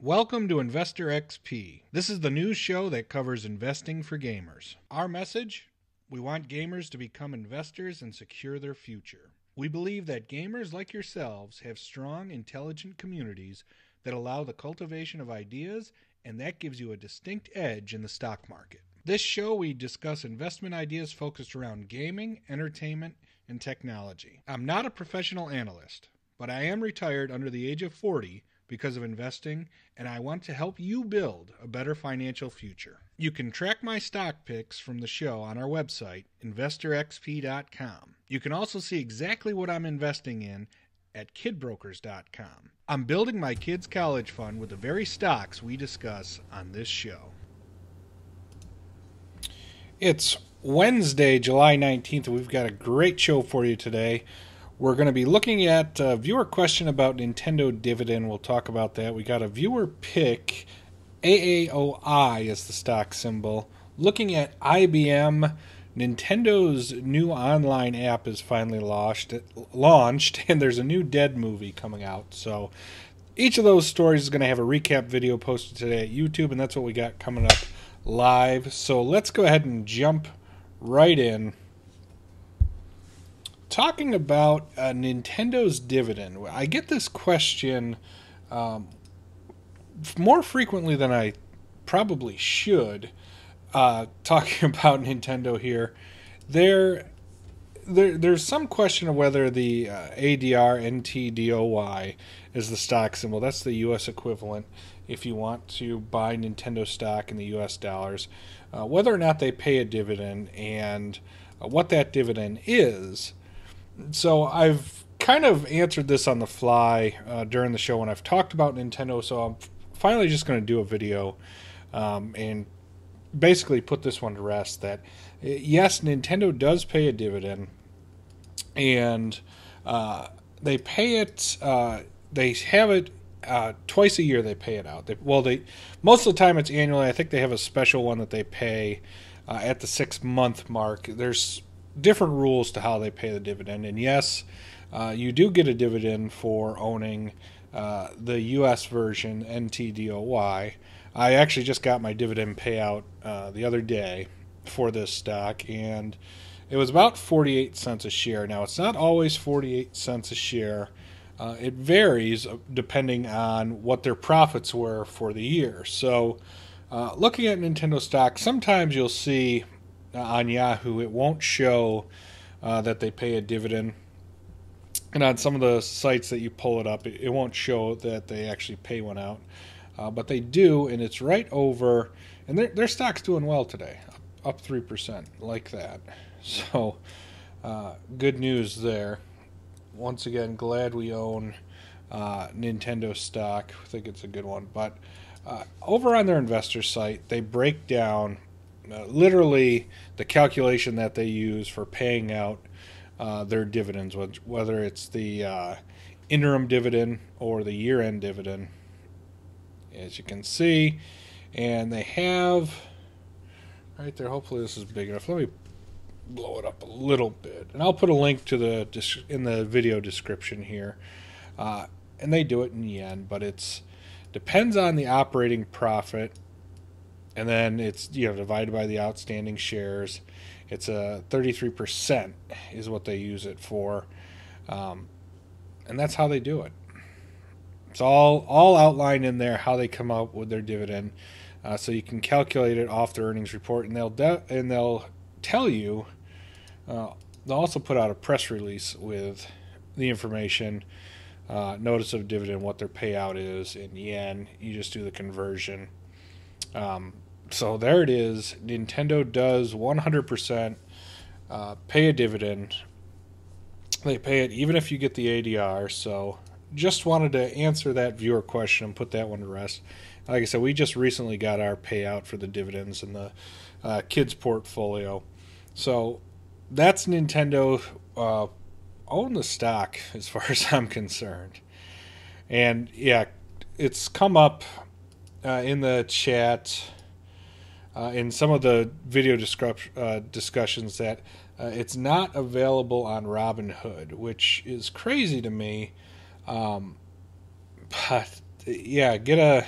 Welcome to Investor XP. This is the news show that covers investing for gamers. Our message? We want gamers to become investors and secure their future. We believe that gamers like yourselves have strong, intelligent communities that allow the cultivation of ideas, and that gives you a distinct edge in the stock market. This show, we discuss investment ideas focused around gaming, entertainment, and technology. I'm not a professional analyst, but I am retired under the age of 40 because of investing, and I want to help you build a better financial future. You can track my stock picks from the show on our website, investorxp.com. You can also see exactly what I'm investing in at kidbrokers.com. I'm building my kids' college fund with the very stocks we discuss on this show. It's Wednesday, July 19th, and we've got a great show for you today. We're going to be looking at a viewer question about Nintendo dividend. We'll talk about that. We got a viewer pick. AAOI is the stock symbol. Looking at IBM, Nintendo's new online app is finally launched, and there's a new Dead movie coming out. So each of those stories is going to have a recap video posted today at YouTube, and that's what we got coming up live. So let's go ahead and jump right in. Talking about Nintendo's dividend, I get this question more frequently than I probably should. Talking about Nintendo here, there's some question of whether the ADR NTDOY is the stock symbol. That's the U.S. equivalent if you want to buy Nintendo stock in the U.S. dollars. Whether or not they pay a dividend and what that dividend is. So I've kind of answered this on the fly during the show when I've talked about Nintendo, so I'm finally just going to do a video and basically put this one to rest that, yes, Nintendo does pay a dividend, and they pay it, they have it twice a year they pay it out. Most of the time it's annually. I think they have a special one that they pay at the 6-month mark. There's different rules to how they pay the dividend, and yes, you do get a dividend for owning the U.S. version NTDOY. I actually just got my dividend payout the other day for this stock, and it was about 48 cents a share. Now, it's not always 48 cents a share. It varies depending on what their profits were for the year. So looking at Nintendo stock, sometimes you'll see on Yahoo, it won't show that they pay a dividend. And on some of the sites that you pull it up, it won't show that they actually pay one out. But they do, and it's right over, and their stock's doing well today, up 3%, like that. So, good news there. Once again, glad we own Nintendo stock. I think it's a good one. But over on their investor site, they break down literally the calculation that they use for paying out their dividends, whether it's the interim dividend or the year-end dividend, as you can see. And they have right there, hopefully this is big enough. Let me blow it up a little bit, and I'll put a link to in the video description here. And they do it in yen, but it's depends on the operating profit. And then it's divided by the outstanding shares. It's 33% is what they use it for, and that's how they do it. It's all outlined in there how they come up with their dividend, so you can calculate it off the earnings report, and they'll tell you. They'll also put out a press release with the information, notice of dividend, what their payout is in yen. You just do the conversion. So there it is. Nintendo does 100% pay a dividend. They pay it even if you get the ADR. So just wanted to answer that viewer question and put that one to rest. Like I said, we just recently got our payout for the dividends in the kids portfolio. So that's Nintendo. Own the stock as far as I'm concerned. And yeah, it's come up in the chat. In some of the video discussions that it's not available on Robinhood, which is crazy to me. But yeah, get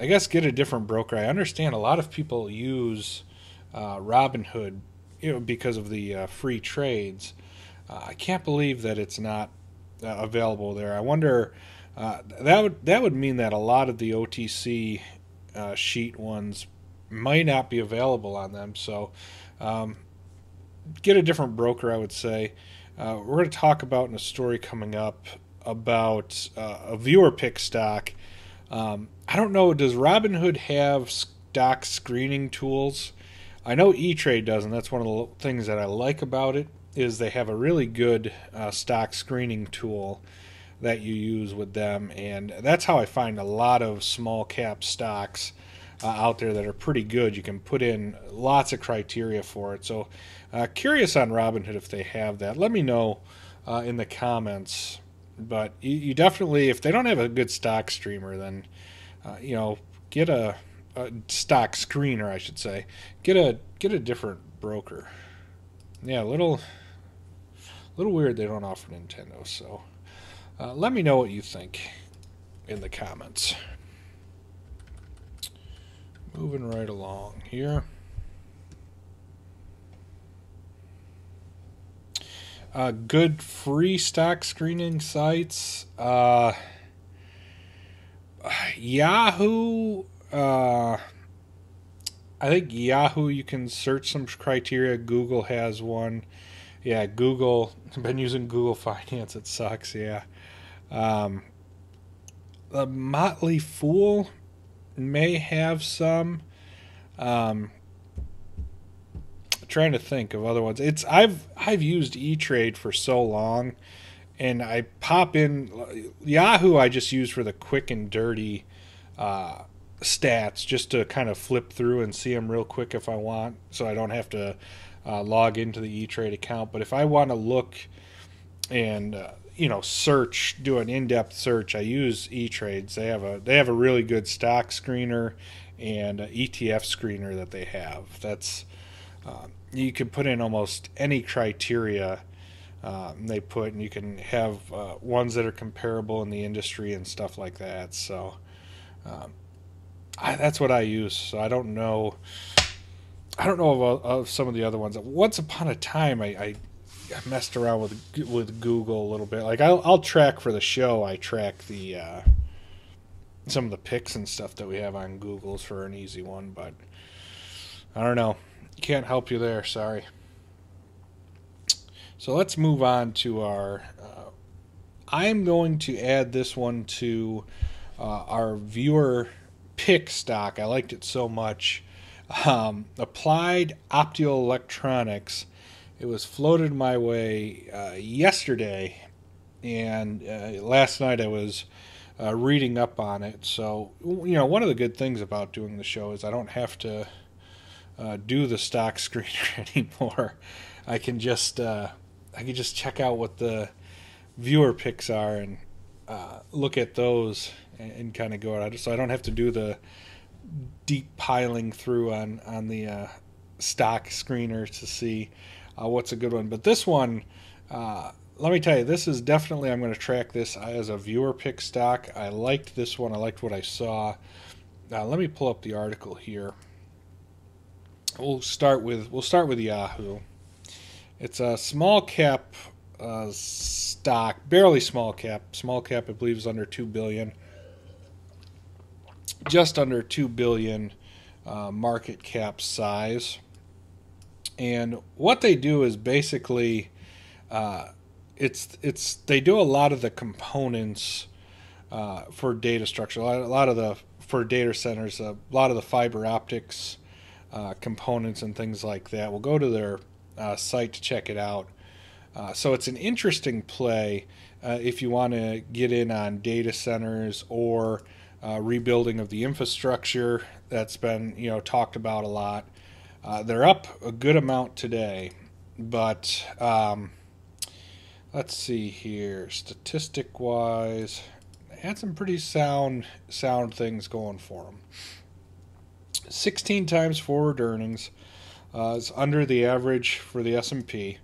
I guess get a different broker. I understand a lot of people use Robinhood, because of the free trades. I can't believe that it's not available there. I wonder. That would mean that a lot of the OTC sheet ones might not be available on them. So um, get a different broker, I would say. We're going to talk about in a story coming up about a viewer pick stock. I don't know. Does Robinhood have stock screening tools? I know E-Trade does, and that's one of the things that I like about it is they have a really good stock screening tool that you use with them, and that's how I find a lot of small cap stocks out there that are pretty good. You can put in lots of criteria for it. So, curious on Robinhood if they have that. Let me know in the comments. But you definitely, if they don't have a good stock streamer, then get a stock screener, I should say. Get a different broker. Yeah, a little weird they don't offer Nintendo. So let me know what you think in the comments. Moving right along here. Good free stock screening sites. Yahoo. I think Yahoo, you can search some criteria. Google has one. Yeah, Google. I've been using Google Finance. It sucks. Yeah. The Motley Fool may have some. Trying to think of other ones. I've used E-Trade for so long, and I pop in Yahoo. I just use for the quick and dirty stats, just to kind of flip through and see them real quick if I want, so I don't have to log into the E-Trade account. But if I want to look and search, do an in-depth search, I use E-Trades. They have a really good stock screener and ETF screener that they have. That's you can put in almost any criteria they put, and you can have ones that are comparable in the industry and stuff like that. So that's what I use. So I don't know of some of the other ones. Once upon a time, I messed around with Google a little bit. Like I'll track for the show. I track the some of the picks and stuff that we have on Google's for an easy one, but I don't know. Can't help you there. Sorry. So let's move on to our. I'm going to add this one to our viewer pick stock. I liked it so much. Applied Optoelectronics. It was floated my way yesterday, and last night I was reading up on it. So one of the good things about doing the show is I don't have to do the stock screener anymore. I can just check out what the viewer picks are and look at those and kind of go out. So I don't have to do the deep piling through on the stock screener to see what's a good one. But this one, let me tell you, this is definitely, I'm going to track this as a viewer pick stock. I liked this one. I liked what I saw. Let me pull up the article here. We'll start with Yahoo. It's a small cap stock, barely small cap. Small cap, I believe, is under 2 billion. Just under 2 billion market cap size. And what they do is basically, they do a lot of the components for data structure. For data centers, a lot of the fiber optics components and things like that. We'll go to their site to check it out. So it's an interesting play if you want to get in on data centers or rebuilding of the infrastructure that's been talked about a lot. They're up a good amount today, but let's see here. Statistic wise, they had some pretty sound things going for them. 16 times forward earnings is under the average for the S&P,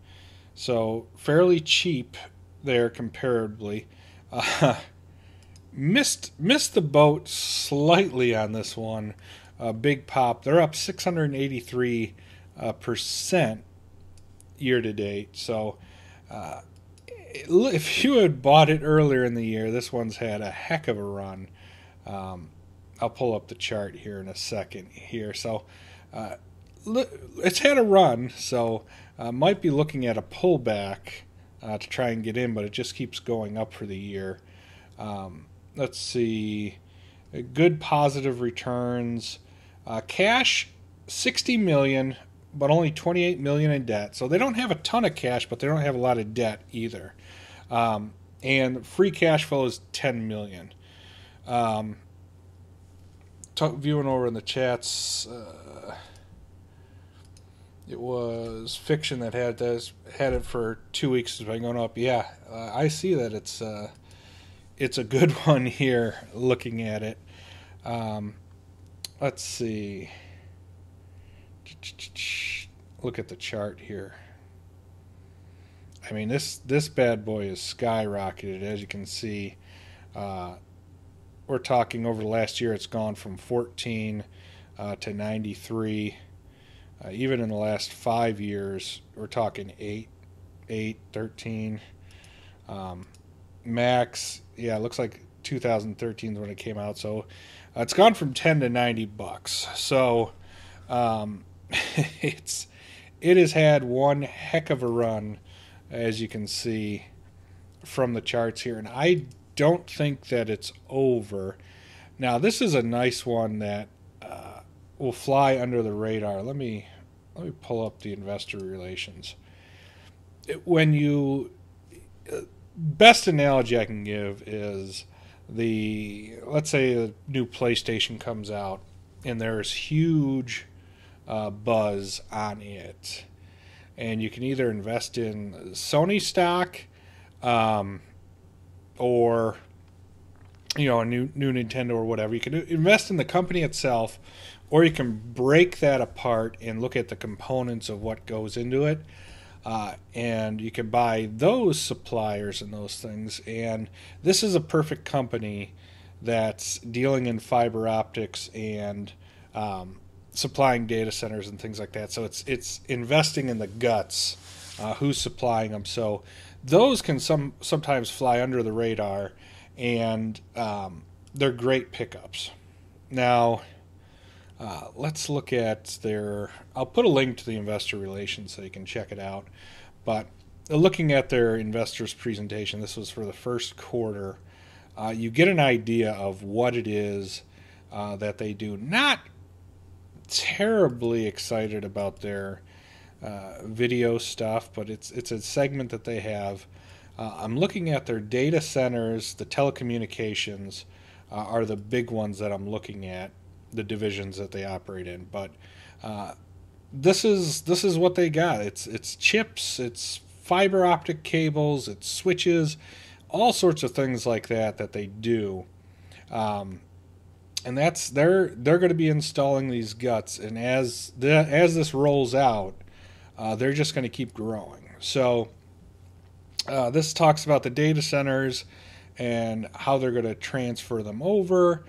so fairly cheap there comparably. missed the boat slightly on this one. Big pop. They're up 683% year to date. So if you had bought it earlier in the year, this one's had a heck of a run. I'll pull up the chart here in a second here. So it's had a run, so might be looking at a pullback to try and get in, but it just keeps going up for the year. Let's see, good positive returns. Cash, $60 million, but only $28 million in debt. So they don't have a ton of cash, but they don't have a lot of debt either. And free cash flow is $10 million. Viewing over in the chats, it was Fiction that had it for 2 weeks. It's been going up. Yeah, I see that it's a good one here. Looking at it, let's see. Look at the chart here. I mean, this bad boy is skyrocketed, as you can see. We're talking over the last year, it's gone from 14 to 93. Even in the last 5 years, we're talking 8, 13. Max, yeah, it looks like 2013 is when it came out. So it's gone from 10 to $90. So it has had one heck of a run, as you can see from the charts here, and I don't think that it's over. Now, this is a nice one that will fly under the radar. Let me pull up the investor relations. Best analogy I can give is let's say a new PlayStation comes out and there's huge buzz on it, and you can either invest in Sony stock or a new Nintendo or whatever. You can invest in the company itself, or you can break that apart and look at the components of what goes into it. And you can buy those suppliers and those things. And this is a perfect company that's dealing in fiber optics and supplying data centers and things like that. So it's investing in the guts, who's supplying them. So those can sometimes fly under the radar, and they're great pickups. Now, let's look at I'll put a link to the investor relations so you can check it out. But looking at their investors presentation, this was for the first quarter, you get an idea of what it is that they do. Not terribly excited about their video stuff, but it's a segment that they have. I'm looking at their data centers, the telecommunications are the big ones that I'm looking at, the divisions that they operate in. But this is what they got. It's chips, it's fiber optic cables, it's switches, all sorts of things like that they do. And they're going to be installing these guts, and as this rolls out, they're just going to keep growing. So this talks about the data centers and how they're going to transfer them over.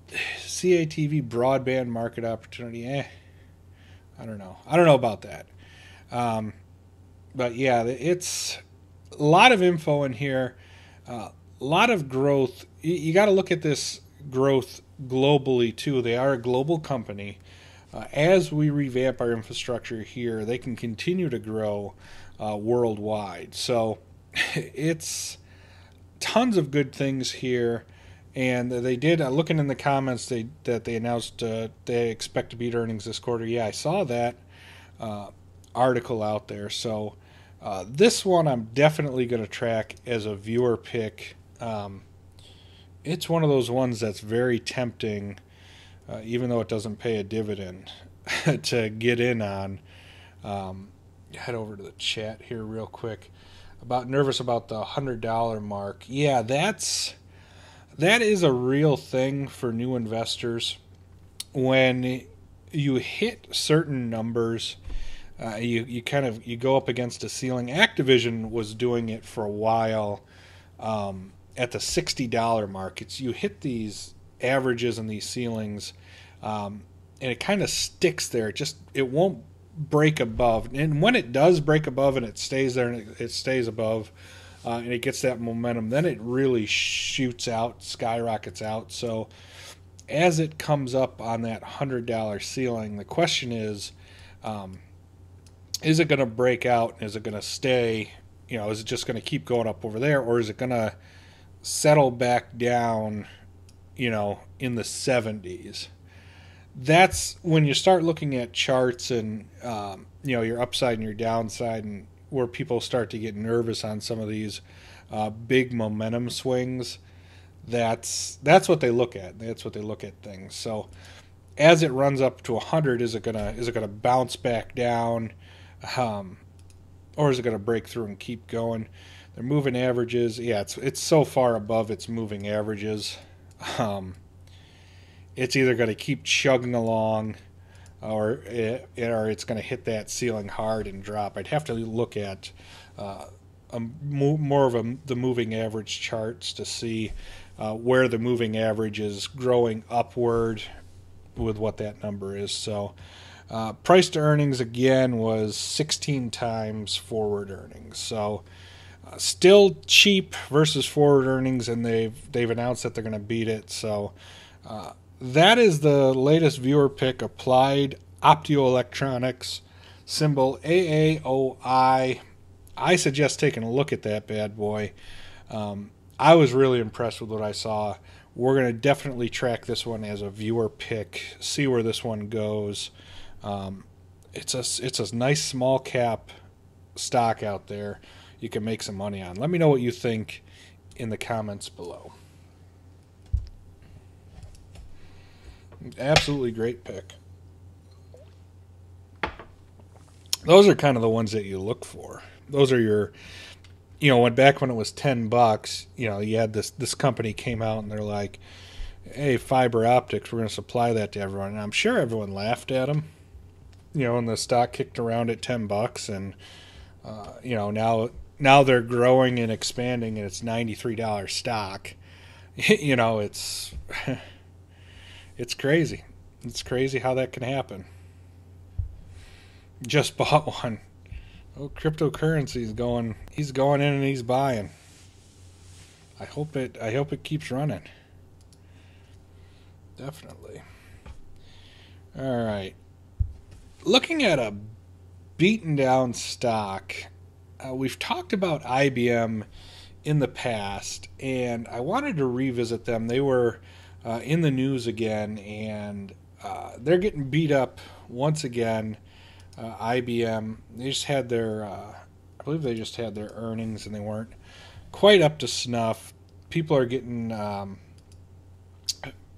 CATV broadband market opportunity. I don't know about that. But yeah, it's a lot of info in here. A lot of growth. You got to look at this growth globally too. They are a global company. As we revamp our infrastructure here, they can continue to grow worldwide. So it's tons of good things here. And they did, looking in the comments, that they announced they expect to beat earnings this quarter. Yeah, I saw that article out there. So this one I'm definitely going to track as a viewer pick. It's one of those ones that's very tempting, even though it doesn't pay a dividend, to get in on. Head over to the chat here real quick. Nervous about the $100 mark. Yeah, that is a real thing for new investors. When you hit certain numbers, you go up against a ceiling. Activision was doing it for a while, at the $60 mark. It's you hit these averages and these ceilings, and it kind of sticks there. It won't break above, and when it does break above and it stays there and it stays above, and it gets that momentum, then it really shoots out, skyrockets out. So as it comes up on that $100 ceiling, the question is it going to break out? Is it going to stay? Is it just going to keep going up over there, or is it going to settle back down, in the 70s? That's when you start looking at charts and, your upside and your downside, and where people start to get nervous on some of these big momentum swings. That's what they look at. That's what they look at things. So as it runs up to 100, is it gonna bounce back down, or is it gonna break through and keep going? Their moving averages, yeah, it's so far above its moving averages. It's either going to keep chugging along, or it's going to hit that ceiling hard and drop. I'd have to look at more of the moving average charts to see where the moving average is growing upward with what that number is. So price to earnings again was 16 times forward earnings. So still cheap versus forward earnings, and they've announced that they're going to beat it. So that is the latest viewer pick. Applied Optoelectronics, symbol AAOI. I suggest taking a look at that bad boy. I was really impressed with what I saw. We're going to definitely track this one as a viewer pick, see where this one goes. It's a nice small cap stock out there you can make some money on. Let me know what you think in the comments below. Absolutely great pick. Those are kind of the ones that you look for. Those are your, back when it was $10, you had this company came out and they're like, hey, fiber optics, we're going to supply that to everyone. And I'm sure everyone laughed at them, and the stock kicked around at $10, and now they're growing and expanding, and it's $93 stock. It's crazy. It's crazy how that can happen. Just bought one. Oh, cryptocurrency's going. He's going in and he's buying. I hope it keeps running. Definitely. All right. Looking at a beaten down stock, we've talked about IBM in the past, and I wanted to revisit them. They were in the news again, and they're getting beat up once again. IBM, they just had I believe they just had their earnings, and they weren't quite up to snuff. People are getting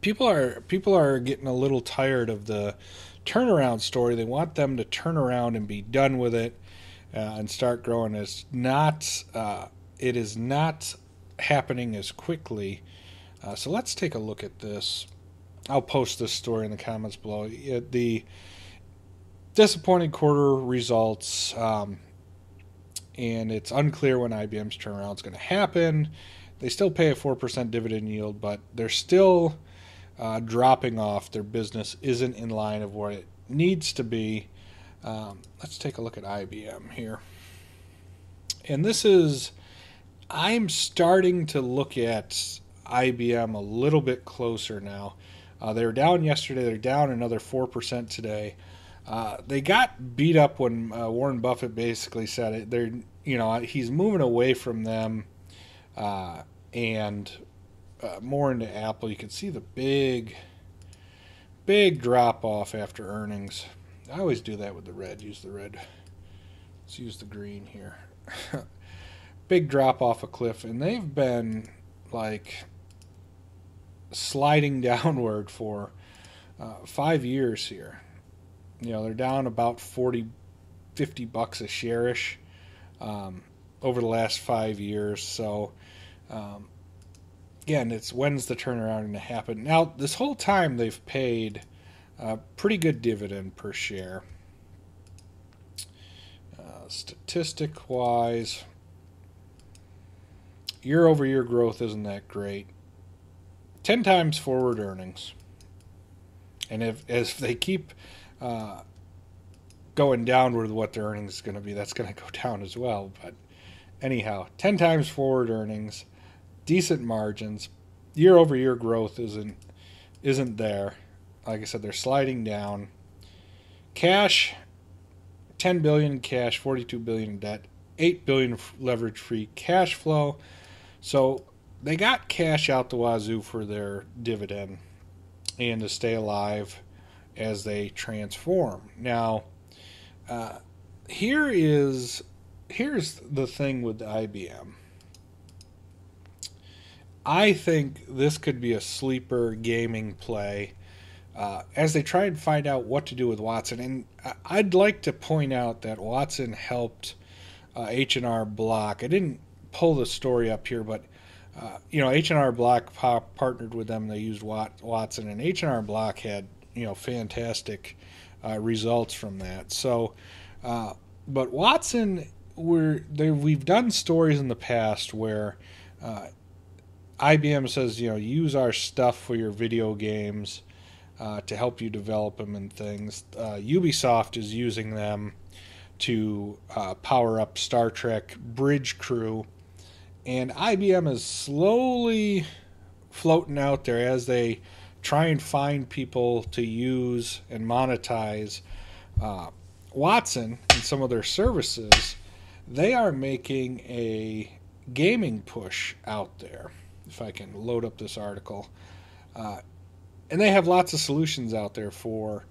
people are getting a little tired of the turnaround story. They want them to turn around and be done with it and start growing. It is not happening as quickly. So let's take a look at this. I'll post this story in the comments below. The disappointing quarter results, and it's unclear when IBM's turnaround is going to happen. They still pay a 4% dividend yield, but they're still dropping off. Their business isn't in line of where it needs to be. Let's take a look at IBM here. And I'm starting to look at IBM a little bit closer now. They were down yesterday. They're down another 4% today. They got beat up when Warren Buffett basically said it. He's moving away from them and more into Apple. You can see the big drop off after earnings. I always do that with the red. Use the red. Let's use the green here. Big drop off a cliff, and they've been like sliding downward for 5 years here. They're down about $40-50 a share-ish over the last 5 years. So again, it's when's the turnaround going to happen? Now, this whole time they've paid a pretty good dividend per share. Statistic-wise, year-over-year growth isn't that great. 10 times forward earnings. And if they keep going downward with what their earnings is going to be, that's going to go down as well. But anyhow, 10 times forward earnings, decent margins, year-over-year growth isn't there. Like I said, they're sliding down. Cash, 10 billion in cash, 42 billion in debt, 8 billion leverage-free cash flow. So they got cash out the wazoo for their dividend and to stay alive as they transform. Now, here's the thing with IBM. I think this could be a sleeper gaming play as they try and find out what to do with Watson. And I'd like to point out that Watson helped H&R Block. I didn't pull the story up here, but H&R Block partnered with them. They used Watson, and H&R Block had fantastic results from that. So, but Watson, we've done stories in the past where IBM says, use our stuff for your video games to help you develop them and things. Ubisoft is using them to power up Star Trek Bridge Crew. And IBM is slowly floating out there as they try and find people to use and monetize Watson and some of their services. They are making a gaming push out there. If I can load up this article. And they have lots of solutions out there for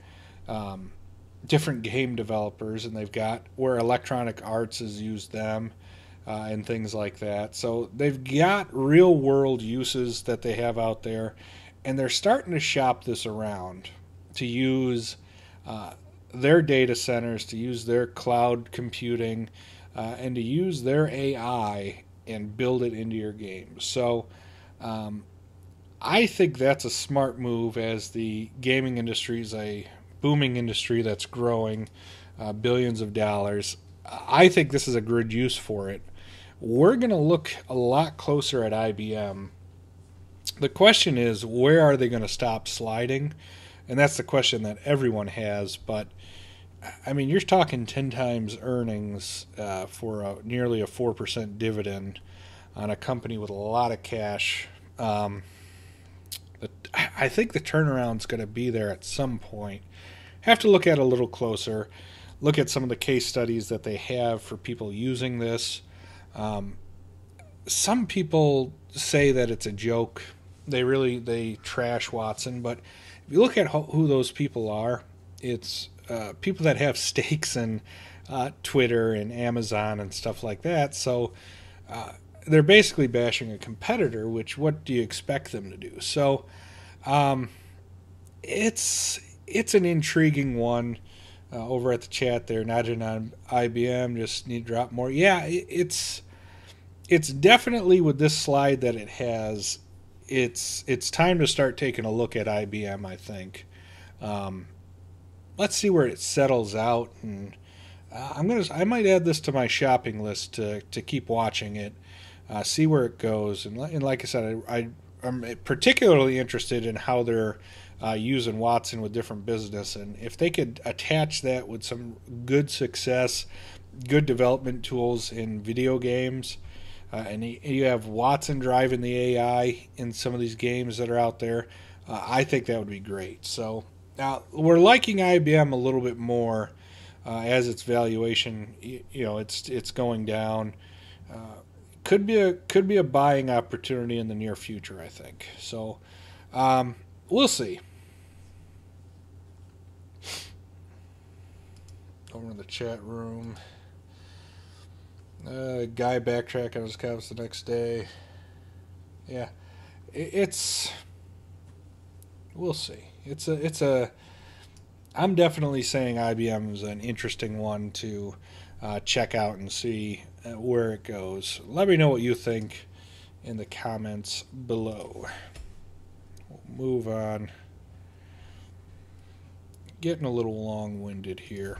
different game developers, and they've got where Electronic Arts has used them and things like that. So they've got real world uses that they have out there, and they're starting to shop this around to use their data centers, to use their cloud computing, and to use their AI and build it into your games. So I think that's a smart move, as the gaming industry is a booming industry that's growing billions of dollars. I think this is a good use for it. We're going to look a lot closer at IBM. The question is, where are they going to stop sliding? And that's the question that everyone has. But, I mean, you're talking 10 times earnings for nearly a 4% dividend on a company with a lot of cash. I think the turnaround's going to be there at some point. Have to look at it a little closer. Look at some of the case studies that they have for people using this. Some people say that it's a joke. They trash Watson, but if you look at who those people are, it's people that have stakes in Twitter and Amazon and stuff like that. So they're basically bashing a competitor, which what do you expect them to do? So it's an intriguing one. Over at the chat there, not in on IBM, just need to drop more. Yeah, it's definitely with this slide that it has. It's time to start taking a look at IBM. I think. Let's see where it settles out, and I might add this to my shopping list to keep watching it, see where it goes, and like I said, I'm particularly interested in how they're using Watson with different business, and if they could attach that with some good success, good development tools in video games, and you have Watson driving the AI in some of these games that are out there, I think that would be great. So now we're liking IBM a little bit more as its valuation, it's going down. Could be a buying opportunity in the near future, I think. So we'll see. Over in the chat room. Guy backtrack on his Cavs the next day. Yeah, we'll see. I'm definitely saying IBM is an interesting one to check out and see where it goes. Let me know what you think in the comments below. We'll move on. Getting a little long-winded here.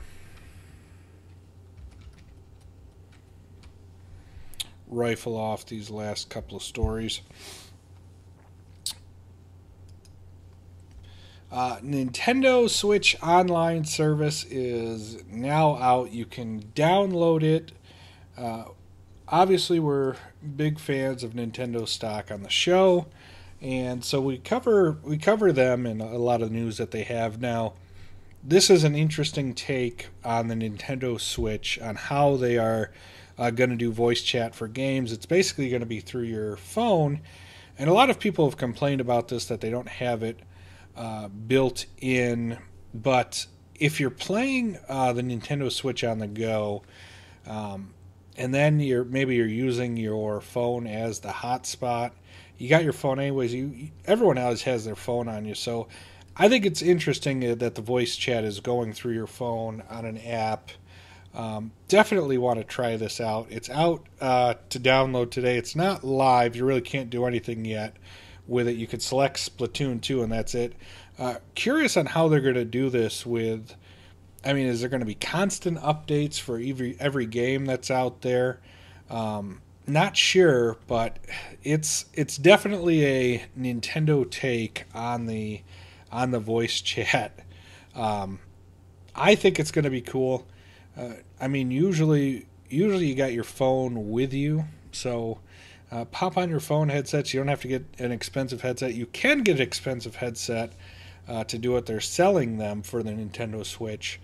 rifle off these last couple of stories. Nintendo Switch Online service is now out. You can download it. Uh, Obviously, we're big fans of Nintendo stock on the show, and so we cover them and a lot of news that they have now. This is an interesting take on the Nintendo Switch on how they are going to do voice chat for games. It's basically going to be through your phone, and a lot of people have complained about this that they don't have it built in. But if you're playing the Nintendo Switch on the go, and then you're using your phone as the hotspot, you got your phone anyways. Everyone else has their phone on you, so I think it's interesting that the voice chat is going through your phone on an app. Definitely want to try this out. It's out to download today. It's not live. You really can't do anything yet with it. You could select Splatoon 2 and that's it. Curious on how they're going to do this with... I mean, is there going to be constant updates for every game that's out there? Not sure, but it's definitely a Nintendo take on the voice chat. I think it's going to be cool. I mean, usually you got your phone with you, so pop on your phone headsets. You don't have to get an expensive headset. You can get an expensive headset to do it. They're selling them for the Nintendo Switch.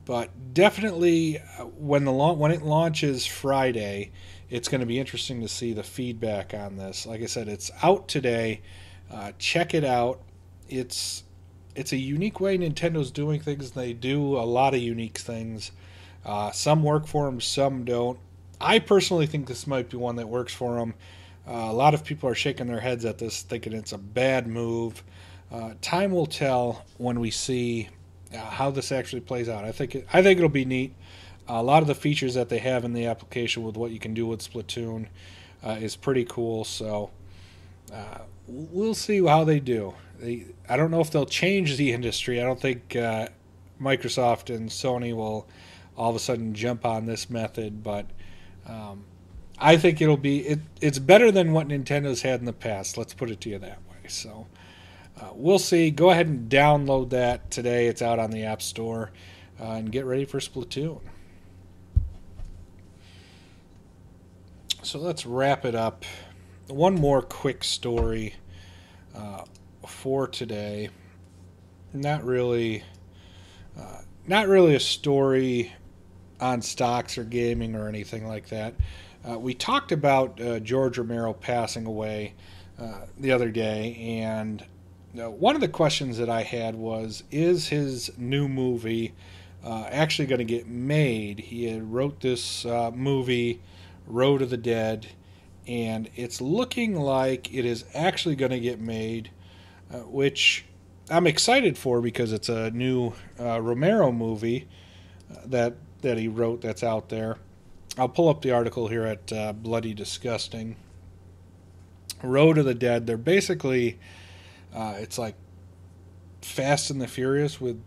But definitely when it launches Friday, it's going to be interesting to see the feedback on this. Like I said, it's out today. Check it out. It's a unique way Nintendo's doing things. They do a lot of unique things. Some work for them, some don't. I personally think this might be one that works for them. A lot of people are shaking their heads at this, thinking it's a bad move. Time will tell when we see how this actually plays out. I think it'll be neat. A lot of the features that they have in the application with what you can do with Splatoon is pretty cool. So we'll see how they do. I don't know if they'll change the industry. I don't think Microsoft and Sony will all of a sudden jump on this method, but I think it's better than what Nintendo's had in the past. Let's put it to you that way. So we'll see. Go ahead and download that today. It's out on the App Store, and get ready for Splatoon. So let's wrap it up. One more quick story for today. Not really a story on stocks or gaming or anything like that. We talked about George Romero passing away the other day, and one of the questions that I had was, is his new movie actually going to get made? He had wrote this movie, Road of the Dead, and it's looking like it is actually going to get made, which I'm excited for because it's a new Romero movie that he wrote that's out there. I'll pull up the article here at Bloody Disgusting. Road of the Dead, they're basically... it's like Fast and the Furious with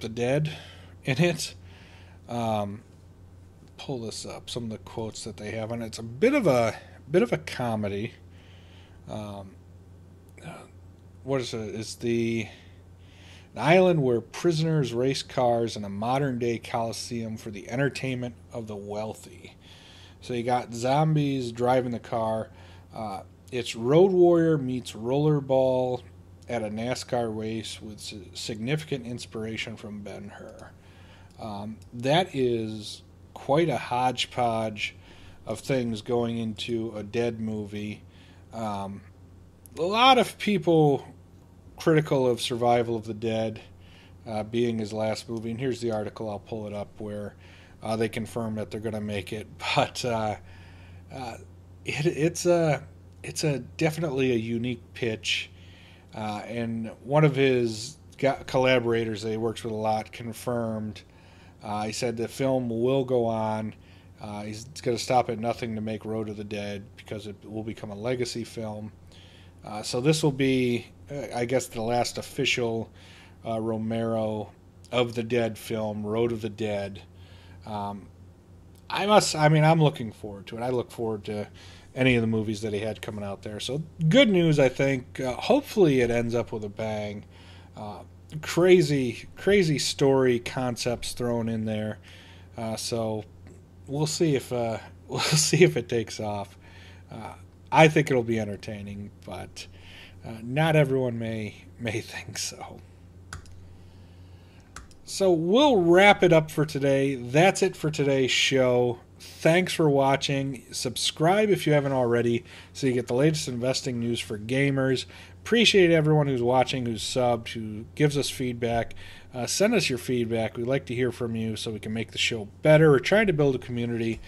the dead in it. Pull this up. Some of the quotes that they have on it. It's a bit of a comedy. What is it? It's an island where prisoners race cars in a modern day coliseum for the entertainment of the wealthy. So you got zombies driving the car. It's Road Warrior meets Rollerball at a NASCAR race with significant inspiration from Ben-Hur. That is quite a hodgepodge of things going into a Dead movie. A lot of people critical of Survival of the Dead being his last movie, and here's the article, I'll pull it up, where they confirm that they're going to make it. But it's definitely a unique pitch. And one of his collaborators that he works with a lot confirmed. He said the film will go on. He's going to stop at nothing to make Road of the Dead because it will become a legacy film. So this will be, I guess, the last official Romero of the Dead film, Road of the Dead. I'm looking forward to it. I look forward to any of the movies that he had coming out there. So good news, I think. Hopefully, it ends up with a bang. Uh, crazy story concepts thrown in there. So we'll see if we'll see if it takes off. Uh, I think it'll be entertaining, but not everyone may think so. So we'll wrap it up for today. That's it for today's show. Thanks for watching. Subscribe if you haven't already so you get the latest investing news for gamers. Appreciate everyone who's watching, who's subbed, who gives us feedback. Send us your feedback. We'd like to hear from you so we can make the show better. We're trying to build a community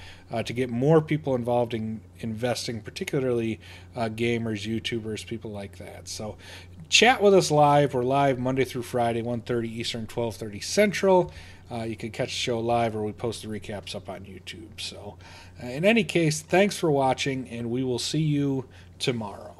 to get more people involved in investing, particularly gamers, YouTubers, people like that. So chat with us live. We're live Monday through Friday, 1:30 Eastern, 12:30 Central. You can catch the show live, or we post the recaps up on YouTube. So in any case, thanks for watching, and we will see you tomorrow.